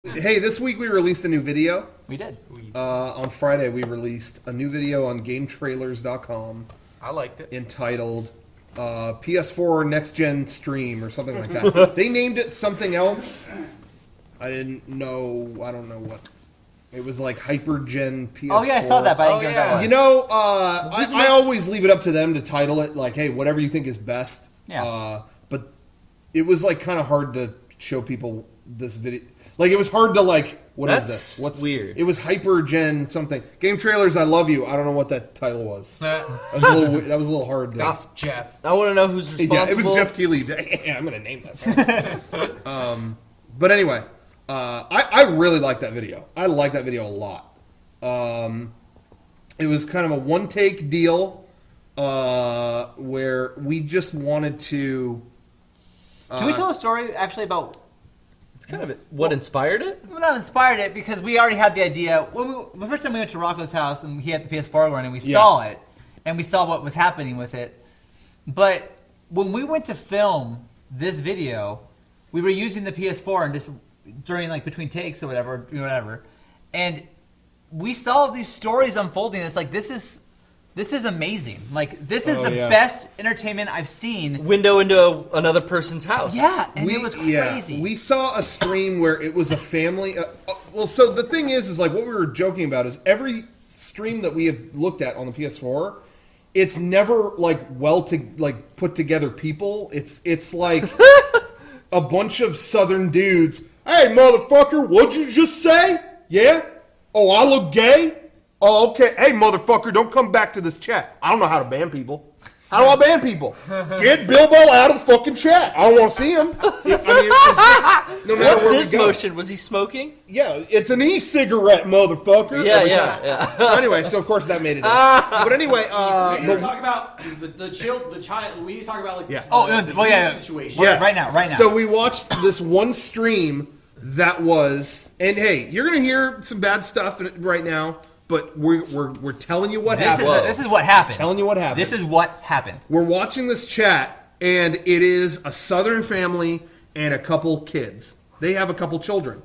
Hey, this week we released a new video. We did. On Friday we released a new video on GameTrailers.com. I liked it. Entitled PS4 Next Gen Stream or something like that. They named it something else. I don't know what. It was like Hypergen PS4. Oh yeah, I saw that, but I didn't get that one. You know, I always leave it up to them to title it like, hey, whatever you think is best. Yeah. But it was like kind of hard to show people this video. Like, it was hard to, like, what is this? What's weird? It was Hypergen something. Game Trailers, I love you. I don't know what that title was. That was a little hard. That's Jeff. I want to know who's responsible. Yeah, it was Jeff Keighley. I'm going to name that. But anyway, I really like that video. I like that video a lot. It was kind of a one-take deal where we just wanted to... Can we tell a story, actually, about... It's kind of what inspired it? Well, not inspired it, because we already had the idea. The first time we went to Rocco's house, and he had the PS4 running, we saw it, and we saw what was happening with it. But when we went to film this video, we were using the PS4 and just during, like, between takes or whatever, and we saw these stories unfolding. It's like, this is amazing. Like, this is the best entertainment I've seen. Window into another person's house. Yeah, and it was crazy. Yeah, we saw a stream where it was a family. Well, so the thing is like what we were joking about is every stream that we have looked at on the PS4, it's never like put together people. It's like a bunch of Southern dudes. Hey, motherfucker, what'd you just say? Yeah? Oh, I look gay? Oh, okay. Hey, motherfucker, don't come back to this chat. I don't know how to ban people. How do I ban people? Get Bilbo out of the fucking chat. I don't want to see him. It's just, no matter What's where this we go. motion? Was he smoking? Yeah, it's an e-cigarette, motherfucker. Yeah. So anyway, so of course that made it. But anyway, we need to talk about the child. We need to talk about the situation. Yes. Right now. So we watched this one stream that was, and hey, you're gonna hear some bad stuff right now. But we're telling you what happened. This is what happened. Telling you what happened. This is what happened. We're watching this chat, and it is a Southern family and a couple kids. They have a couple children.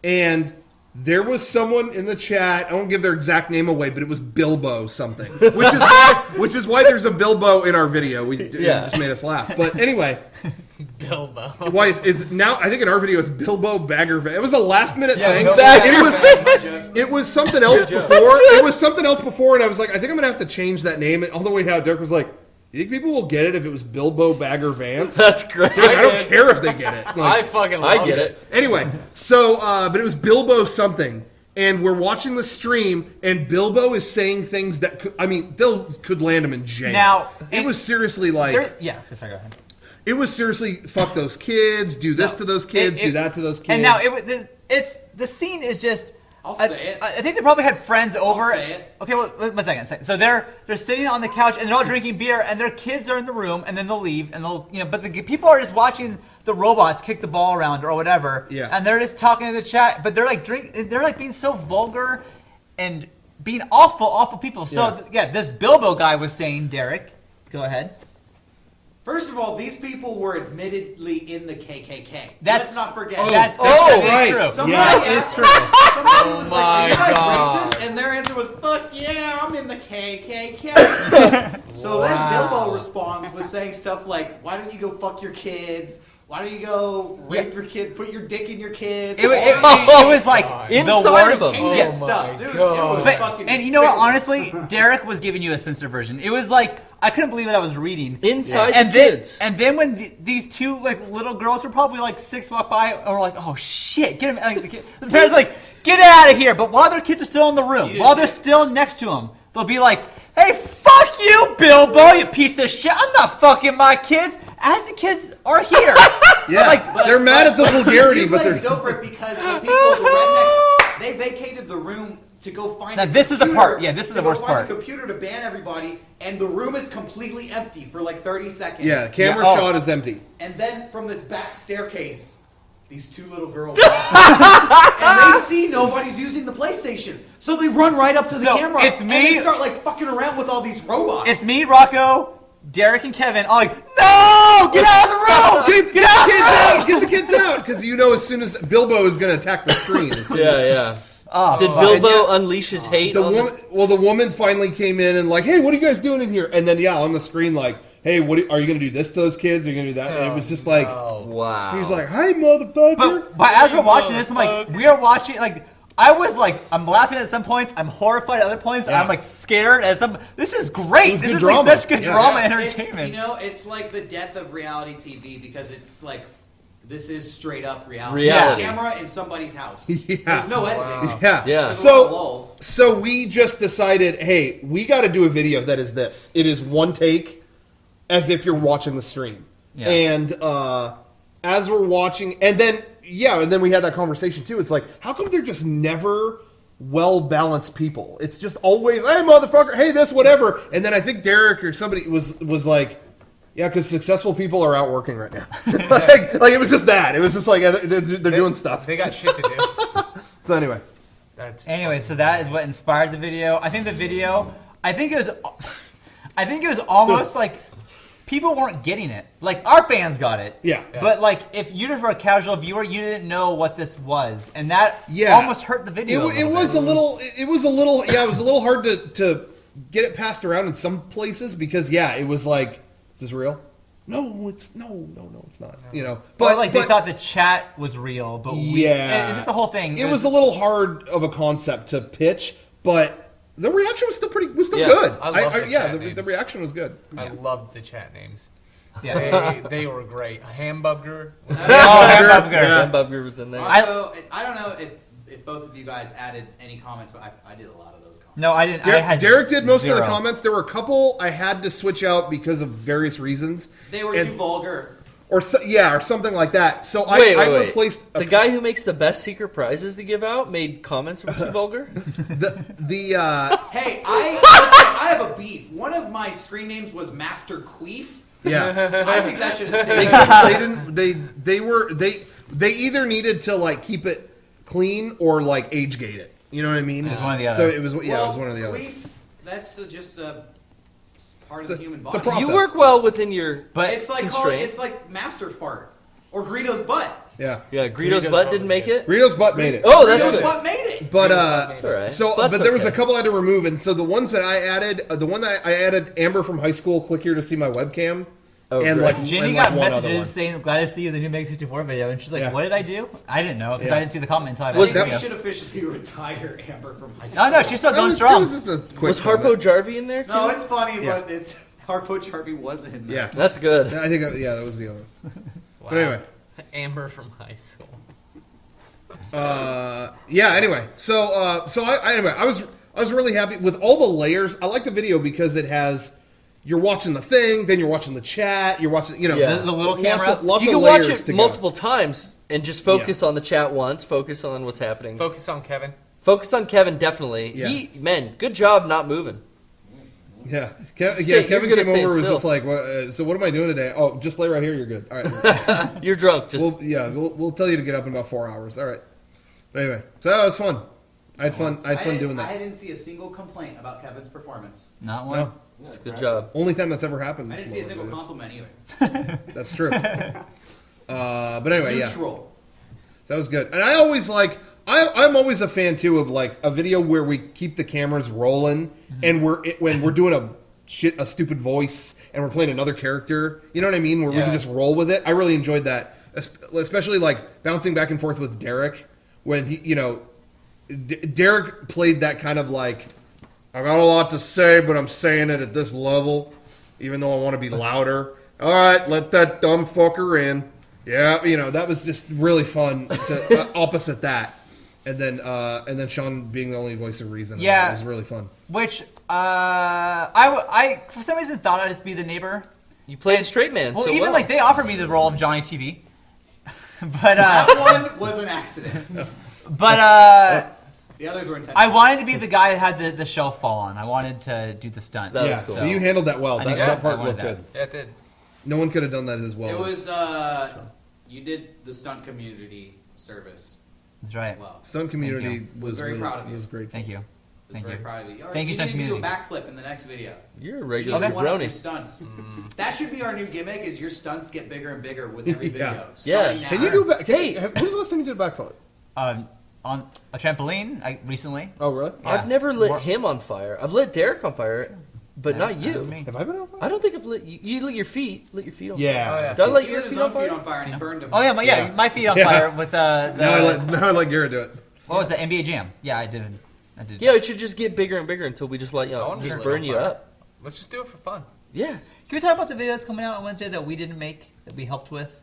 And there was someone in the chat, I won't give their exact name away, but it was Bilbo something. Which is why there's a Bilbo in our video. It just made us laugh. But anyway... Bilbo. Why it's now? I think in our video it's Bilbo Bagger. It was a last minute thing. It was something else before. It was something else before, and I was like, I think I'm gonna have to change that name. And all the way how Derek was like, you think people will get it if it was Bilbo Bagger Vance? That's great. Dude, I don't care if they get it. Like, I get it. Anyway, so but it was Bilbo something. And we're watching the stream, and Bilbo is saying things that could land him in jail. Now, it was seriously like, go ahead. It was seriously, fuck those kids, do this to those kids, do that to those kids. And now the scene is just. I'll say it. I think they probably had friends over. I'll say it. Okay, well, one second. So they're sitting on the couch and they're all drinking beer, and their kids are in the room, and then they'll leave, and but the people are just watching the robots kick the ball around or whatever, and they're just talking to the chat, but they're like being so vulgar and being awful people. So this Bilbo guy was saying, Derek, go ahead. First of all, these people were admittedly in the KKK. Let's not forget. That's right. True. Somebody is true. Somebody was like, "Are you guys God. racist?" And their answer was, "Fuck yeah, I'm in the KKK." So then Bilbo responds with saying stuff like, "Why don't you go fuck your kids? Why don't you go rape your kids? Put your dick in your kids?" It was like inside of them. Heinous stuff. It was fucking and you know what? Honestly, Derek was giving you a censored version. It was like I couldn't believe what I was reading. Inside and the kids. And then when these two like little girls were probably like 6 walk by and were like, "Oh shit, get him!" Like, the parents are like, "Get out of here!" But while their kids are still in the room, while they're still next to them, they'll be like, "Hey, fuck you, Bilbo, you piece of shit! I'm not fucking my kids." As the kids are here, they're mad at the vulgarity, but they're over it because the people, the rednecks, they vacated the room to go find. Now this is the part. Yeah, this is the worst part. To go find a computer to ban everybody, and the room is completely empty for like 30 seconds. Yeah, the camera shot is empty. And then from this back staircase, these two little girls and they see nobody's using the PlayStation, so they run right up to the camera. It's me. And they start like fucking around with all these robots. It's me, Rocco, Derek and Kevin all like, no, get out of the room, get out of the room. Get the kids out, because as soon as Bilbo is going to attack the screen. Yeah. Oh, Did fuck. Bilbo unleash his hate? The woman finally came in and like, hey, what are you guys doing in here? And then on the screen like, hey, are you going to do this to those kids? Are you going to do that? And it was just like, Wow. He's like, hey, motherfucker. But as we're watching this, I'm like, we are watching like. I was like, I'm laughing at some points, I'm horrified at other points, and I'm like scared at some. This is great. This is like such good drama entertainment. It's like the death of reality TV because it's like this is straight up reality. Reality. Camera in somebody's house. Yeah. There's no editing. Yeah. There's a lot of lulls. So we just decided, hey, we got to do a video that is this. It is one take, as if you're watching the stream, and as we're watching, and then. Yeah, and then we had that conversation too. It's like, how come they're just never well-balanced people? It's just always, hey, motherfucker, hey, this, whatever. And then I think Derek or somebody was like, yeah, because successful people are out working right now. like it was just that. It was just like they're doing stuff. They got shit to do. So anyway. Anyway, so that is what inspired the video. I think it was almost like people weren't getting it. Like, our fans got it. Yeah. But, like, if you just were a casual viewer, you didn't know what this was. And that almost hurt the video. It was a little hard to get it passed around in some places because, it was like, is this real? No, it's not. But they thought the chat was real. But it's just the whole thing. It was a little hard of a concept to pitch, but the reaction was still good. The reaction was good. I loved the chat names. Yeah, they were great. Hamburger. Hamburger was in there. Also, I don't know if both of you guys added any comments, but I did a lot of those comments. No, I didn't. Derek did most of the comments. There were a couple I had to switch out because of various reasons. They were too vulgar. Or something like that. So Wait. I replaced the guy who makes the best secret prizes to give out made comments that were too vulgar. Hey, I have a beef. One of my screen names was Master Queef. Yeah, I think that should have stayed. They either needed to like keep it clean or like age gate it. You know what I mean? It was one or the other. So it was one or the other. Queef, that's just a part of the human body. It's a process. You work well within your It's like constraint. it's like Master Fart or Greedo's butt. Yeah. Greedo's butt didn't make it. Greedo's butt made it. Oh, that's Greedo's good. butt made it. But That's all right. but there was a couple I had to remove, and so the ones that I added, the one that I added, Amber from high school, click here to see my webcam, and great. like Jenny and got like one other messages one. saying, "Glad to see you in the new Mega64 video," and she's like, Yeah. "What did I do?" I didn't know because I didn't see the comment until I I think made we the should video. officially retire Amber from high school. Oh no, she's still It going was strong. just a quick Was Harpo comment. Jarvie in there too? No, it's funny, Yeah. but it's Harpo Charvey was in there. Yeah, That's good. I think that was the other one. Wow. But anyway. Amber from high school. Anyway, I was really happy with all the layers. I like the video because it has you're watching the thing, then you're watching the chat, you're watching The little camera. lots You of can watch layers it to go. multiple times and just focus on the chat once. Focus on what's happening. Focus on Kevin. Focus on Kevin, definitely. Yeah. Good job not moving. Yeah, You're Kevin gonna came stay over and was still. just like, so what am I doing today? Oh, just lay right here. You're good. All right. You're drunk. Just We'll tell you to get up in about 4 hours. All right. But anyway, so that was fun. I had fun doing that. I didn't see a single complaint about Kevin's performance. Not one. No, it's a good job. only time that's ever happened. I didn't see a single compliment either. That's true. But anyway, Neutral. that was good. And I always I'm always a fan too of like a video where we keep the cameras rolling and when we're doing a stupid voice and we're playing another character. You know what I mean? Where we can just roll with it. I really enjoyed that, especially like bouncing back and forth with Derek when he, Derek played that kind of like, I got a lot to say, but I'm saying it at this level, even though I want to be louder. All right, let that dumb fucker in. Yeah, that was just really fun to opposite that. And then Sean being the only voice of reason. Yeah. It was really fun. Which I for some reason thought I'd just be the neighbor. You played straight man. Well, so even well. like they offered me the role of Johnny TV, but That one was an accident. The others were intentional. I wanted to be the guy that had the shelf fall on. I wanted to do the stunt. That was Yeah, cool. so you handled that well. I think That I part wanted looked that. good. Yeah, it did. No one could have done that as well. It was you did the stunt community service That's right. well. Stunt community Thank was Very really, proud of you. was great. Thank you. was Thank very you. proud of you. All right, Thank you, you stunt need to do a community. backflip in the next video. You're a You regular need to one-up your jabroni. stunts. That should be our new gimmick. Is your stunts get bigger and bigger with every video? Yeah. Starting Yeah. Can now. you do a back? Hey, when's the last time you did a backflip? On a trampoline recently. Oh, really? Yeah. I've never lit More- him on fire. I've lit Derek on fire, but not you. me. Have I been on fire? I don't think I've lit you. You lit your feet. Lit your feet on Yeah. fire. Oh, yeah. Did I light He your lit his feet on own feet fire? on fire and he burned them. Oh yeah, Yeah. my feet on Yeah. fire with the Now I let Garrett do it. what was the NBA Jam? Yeah, I did. Yeah, it should just get bigger and bigger until we just let I wanna just lit burn on you fire. up. Let's just do it for fun. Yeah. Can we talk about the video that's coming out on Wednesday that we didn't make that we helped with?